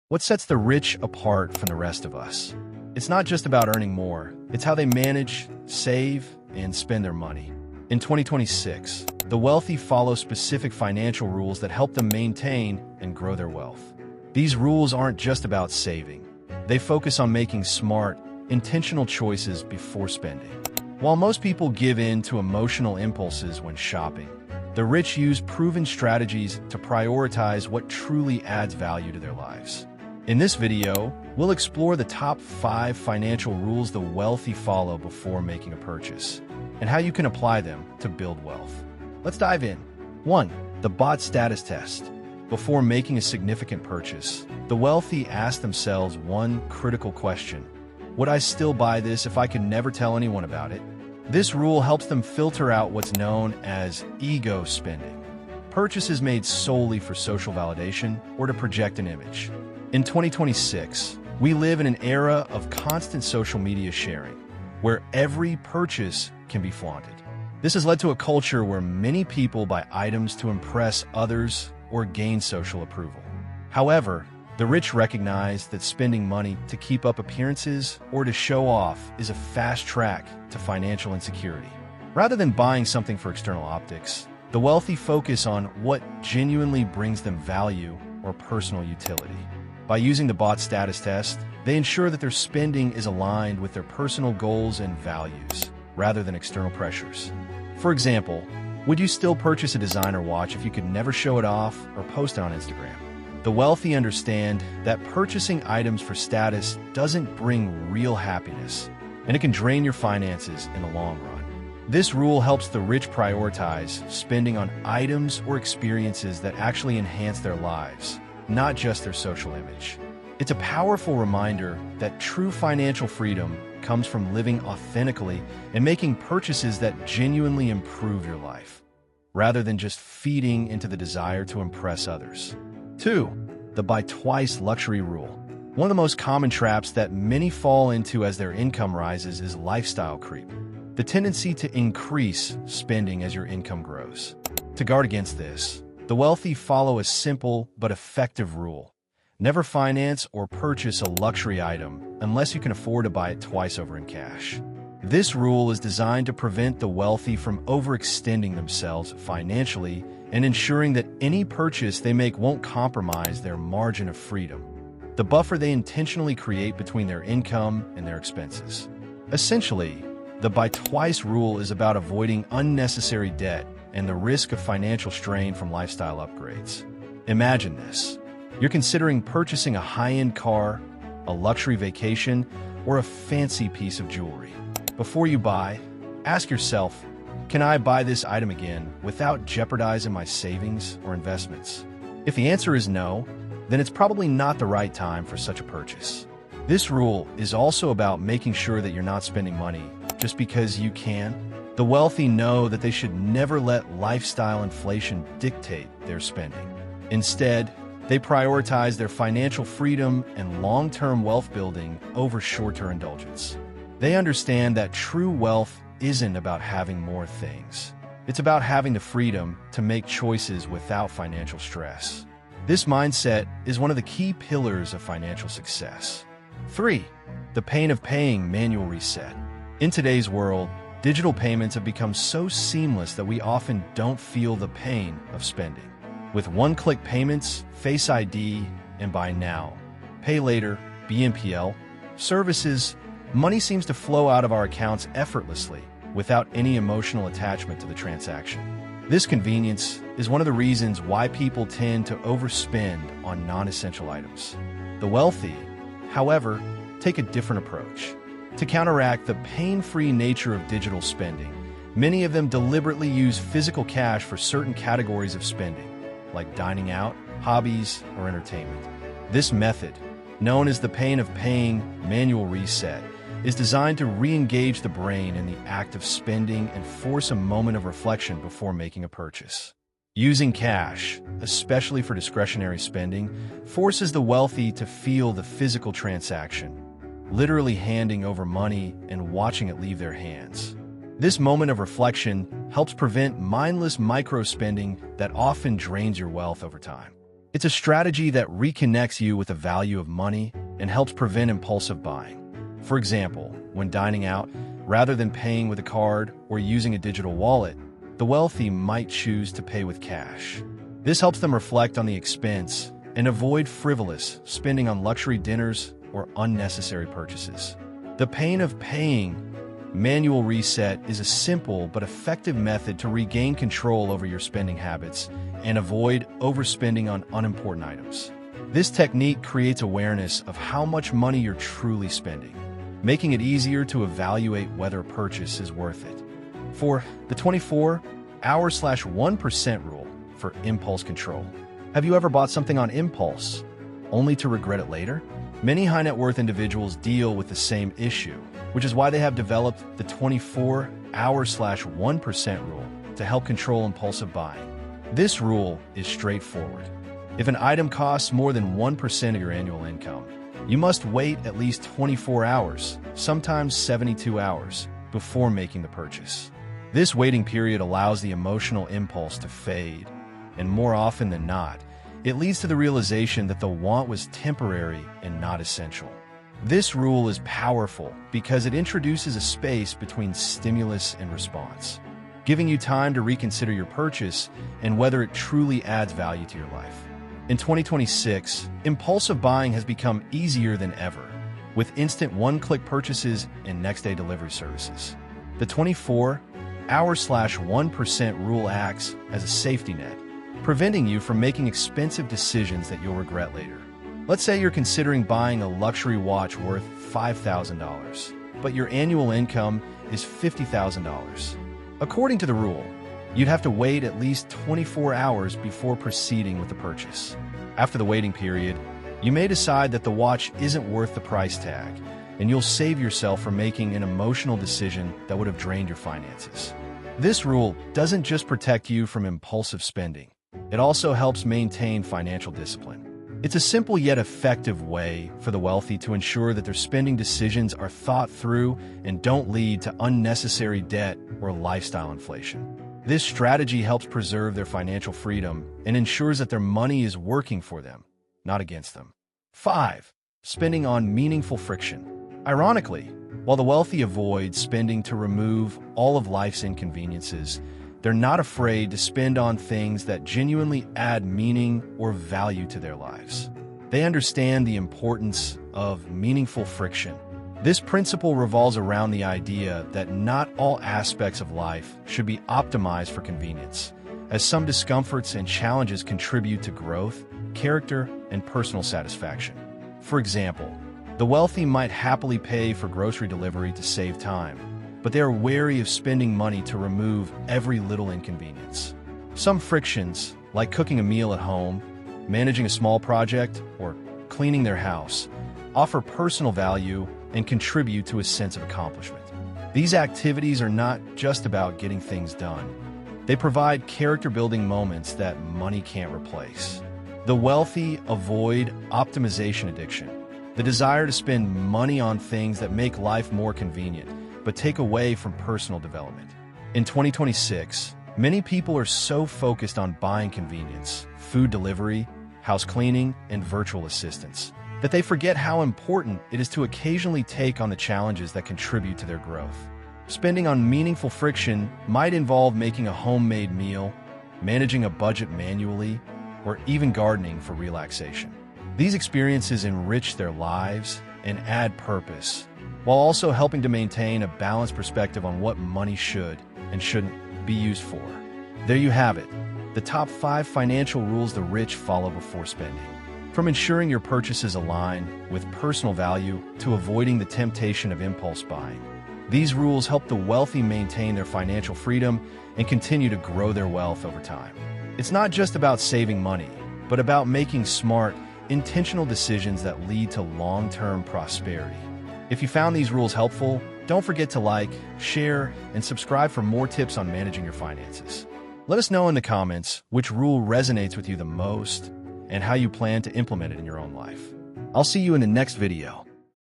What sets the rich apart from the rest of us? It's not just about earning more, it's how they manage, save, and spend their money. In 2026, the wealthy follow specific financial rules that help them maintain and grow their wealth. These rules aren't just about saving. They focus on making smart, intentional choices before spending. While most people give in to emotional impulses when shopping, the rich use proven strategies to prioritize what truly adds value to their lives. In this video, we'll explore the top 5 financial rules the wealthy follow before making a purchase, and how you can apply them to build wealth. Let's dive in. 1. The bot status test. Before making a significant purchase, the wealthy ask themselves one critical question: would I still buy this if I could never tell anyone about it? This rule helps them filter out what's known as ego spending, purchases made solely for social validation or to project an image. In 2026, we live in an era of constant social media sharing, where every purchase can be flaunted. This has led to a culture where many people buy items to impress others or gain social approval. However, the rich recognize that spending money to keep up appearances or to show off is a fast track to financial insecurity. Rather than buying something for external optics, the wealthy focus on what genuinely brings them value or personal utility. By using the bot status test, they ensure that their spending is aligned with their personal goals and values, rather than external pressures. For example, would you still purchase a designer watch if you could never show it off or post it on Instagram? The wealthy understand that purchasing items for status doesn't bring real happiness, and it can drain your finances in the long run. This rule helps the rich prioritize spending on items or experiences that actually enhance their lives, not just their social image. It's a powerful reminder that true financial freedom comes from living authentically and making purchases that genuinely improve your life, rather than just feeding into the desire to impress others. 2. The buy twice luxury rule. One of the most common traps that many fall into as their income rises is lifestyle creep, the tendency to increase spending as your income grows. To guard against this, the wealthy follow a simple but effective rule: never finance or purchase a luxury item unless you can afford to buy it twice over in cash. This rule is designed to prevent the wealthy from overextending themselves financially and ensuring that any purchase they make won't compromise their margin of freedom, the buffer they intentionally create between their income and their expenses. Essentially, the buy twice rule is about avoiding unnecessary debt and the risk of financial strain from lifestyle upgrades. Imagine this. You're considering purchasing a high-end car, a luxury vacation, or a fancy piece of jewelry. Before you buy, ask yourself, can I buy this item again without jeopardizing my savings or investments? If the answer is no, then it's probably not the right time for such a purchase. This rule is also about making sure that you're not spending money just because you can. The wealthy know that they should never let lifestyle inflation dictate their spending. Instead, they prioritize their financial freedom and long-term wealth building over short-term indulgence. They understand that true wealth isn't about having more things. It's about having the freedom to make choices without financial stress. This mindset is one of the key pillars of financial success. 3. The pain of paying manual reset. In today's world, digital payments have become so seamless that we often don't feel the pain of spending. With one-click payments, Face ID, and Buy Now, Pay Later, BNPL, services, money seems to flow out of our accounts effortlessly without any emotional attachment to the transaction. This convenience is one of the reasons why people tend to overspend on non-essential items. The wealthy, however, take a different approach. To counteract the pain-free nature of digital spending, many of them deliberately use physical cash for certain categories of spending, like dining out, hobbies, or entertainment. This method, known as the pain of paying manual reset, is designed to re-engage the brain in the act of spending and force a moment of reflection before making a purchase. Using cash, especially for discretionary spending, forces the wealthy to feel the physical transaction, literally handing over money and watching it leave their hands. This moment of reflection helps prevent mindless micro-spending that often drains your wealth over time. It's a strategy that reconnects you with the value of money and helps prevent impulsive buying. For example, when dining out, rather than paying with a card or using a digital wallet, the wealthy might choose to pay with cash. This helps them reflect on the expense and avoid frivolous spending on luxury dinners or unnecessary purchases. The pain of paying manual reset is a simple but effective method to regain control over your spending habits and avoid overspending on unimportant items. This technique creates awareness of how much money you're truly spending, making it easier to evaluate whether a purchase is worth it. For the 24-hour/1% rule for impulse control. Have you ever bought something on impulse, only to regret it later? Many high net worth individuals deal with the same issue, which is why they have developed the 24-hour/1% rule to help control impulsive buying. This rule is straightforward. If an item costs more than 1% of your annual income, you must wait at least 24 hours, sometimes 72 hours, before making the purchase. This waiting period allows the emotional impulse to fade, and more often than not, it leads to the realization that the want was temporary and not essential. This rule is powerful because it introduces a space between stimulus and response, giving you time to reconsider your purchase and whether it truly adds value to your life. In 2026, impulsive buying has become easier than ever, with instant one-click purchases and next-day delivery services. The 24-hour/1% rule acts as a safety net, preventing you from making expensive decisions that you'll regret later. Let's say you're considering buying a luxury watch worth $5,000, but your annual income is $50,000. According to the rule, you'd have to wait at least 24 hours before proceeding with the purchase. After the waiting period, you may decide that the watch isn't worth the price tag, and you'll save yourself from making an emotional decision that would have drained your finances. This rule doesn't just protect you from impulsive spending, it also helps maintain financial discipline. It's a simple yet effective way for the wealthy to ensure that their spending decisions are thought through and don't lead to unnecessary debt or lifestyle inflation. This strategy helps preserve their financial freedom and ensures that their money is working for them, not against them. 5. Spending on meaningful friction. Ironically, while the wealthy avoid spending to remove all of life's inconveniences, they're not afraid to spend on things that genuinely add meaning or value to their lives. They understand the importance of meaningful friction. This principle revolves around the idea that not all aspects of life should be optimized for convenience, as some discomforts and challenges contribute to growth, character, and personal satisfaction. For example, the wealthy might happily pay for grocery delivery to save time, but they are wary of spending money to remove every little inconvenience. Some frictions, like cooking a meal at home, managing a small project, or cleaning their house, offer personal value and contribute to a sense of accomplishment. These activities are not just about getting things done. They provide character-building moments that money can't replace. The wealthy avoid optimization addiction, the desire to spend money on things that make life more convenient, but take away from personal development. In 2026, many people are so focused on buying convenience, food delivery, house cleaning, and virtual assistants, that they forget how important it is to occasionally take on the challenges that contribute to their growth. Spending on meaningful friction might involve making a homemade meal, managing a budget manually, or even gardening for relaxation. These experiences enrich their lives and add purpose, while also helping to maintain a balanced perspective on what money should and shouldn't be used for. There you have it, the top 5 financial rules the rich follow before spending. From ensuring your purchases align with personal value to avoiding the temptation of impulse buying, these rules help the wealthy maintain their financial freedom and continue to grow their wealth over time. It's not just about saving money, but about making smart, intentional decisions that lead to long-term prosperity. If you found these rules helpful, don't forget to like, share, and subscribe for more tips on managing your finances. Let us know in the comments which rule resonates with you the most and how you plan to implement it in your own life. I'll see you in the next video.